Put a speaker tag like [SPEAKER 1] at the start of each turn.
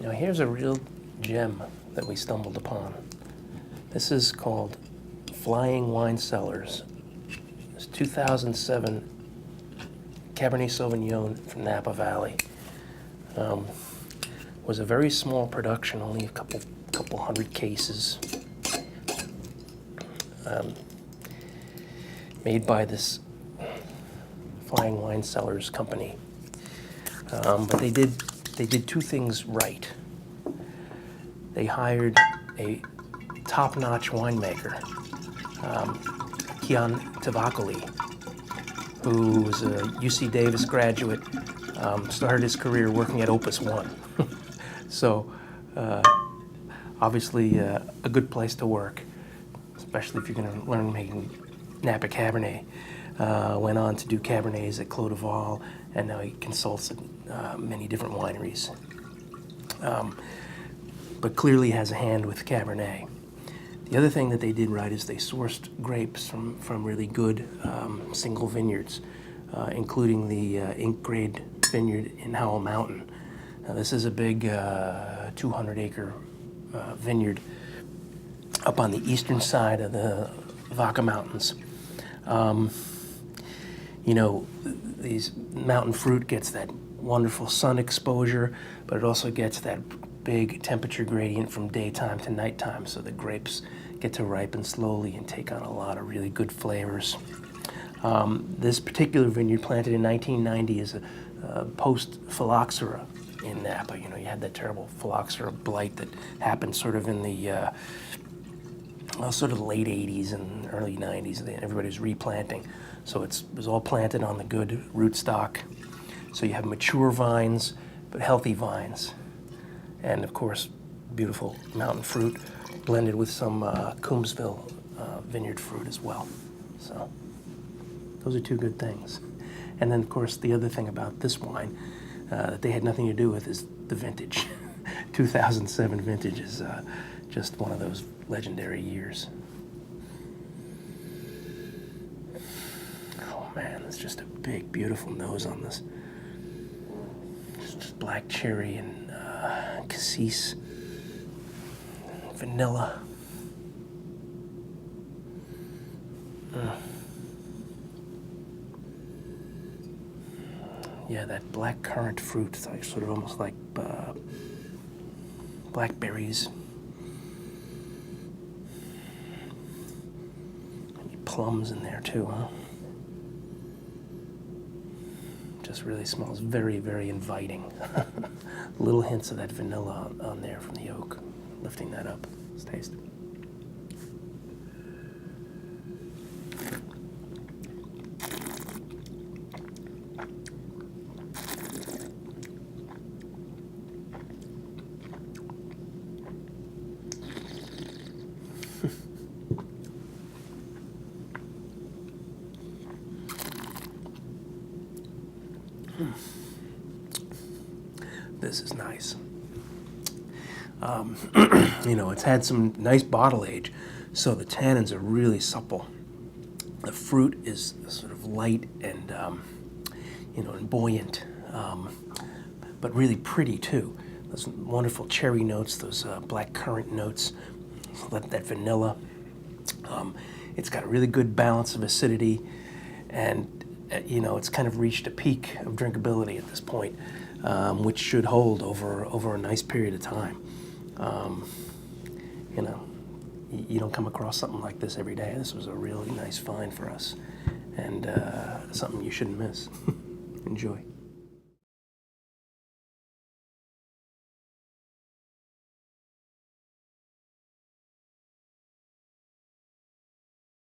[SPEAKER 1] Now here's a real gem that we stumbled upon. This is called Flying Wine Cellars. It's 2007 Cabernet Sauvignon from Napa Valley. Was a very small production, only a couple hundred cases. Made by this Flying Wine Cellars company. But they did two things right. They hired a top-notch winemaker, Kian Tavakoli, who was a UC Davis graduate, started his career working at Opus One. So obviously a good place to work, especially if you're going to learn making Napa Cabernet. Went on to do Cabernets at Clos de Val, and now he consults at many different wineries. But clearly has a hand with Cabernet. The other thing that they did right is they sourced grapes from really good single vineyards, including the Inc. Grade vineyard in Howell Mountain. Now, this is a big 200-acre vineyard up on the eastern side of the Vaca Mountains. You know, these mountain fruit gets that wonderful sun exposure, but it also gets that big temperature gradient from daytime to nighttime, so the grapes get to ripen slowly and take on a lot of really good flavors. This particular vineyard, planted in 1990, is a post-phylloxera in Napa. You know, you had that terrible phylloxera blight that happened sort of in the sort of late 80s and early 90s. Everybody was replanting. So it was all planted on the good rootstock. So you have mature vines, but healthy vines. And of course, beautiful mountain fruit blended with some Coombsville vineyard fruit as well. So those are two good things. And then of course, the other thing about this wine that they had nothing to do with is the vintage. 2007 vintage is just one of those legendary years. Oh man, it's just a big, beautiful nose on this. Just black cherry and cassis, vanilla. Yeah, that black currant fruit, it's like sort of almost like blackberries. Plums in there too, huh? Just really smells very, very inviting. Little hints of that vanilla on there from the oak, lifting that up. Let's taste it. This is nice. You know, it's had some nice bottle age, so the tannins are really supple. The fruit is sort of light and, you know, and buoyant, but really pretty too. Those wonderful cherry notes, those black currant notes, that vanilla. It's got a really good balance of acidity, and you know, it's kind of reached a peak of drinkability at this point, which should hold over a nice period of time. You know, you don't come across something like this every day. This was a really nice find for us, and something you shouldn't miss. Enjoy.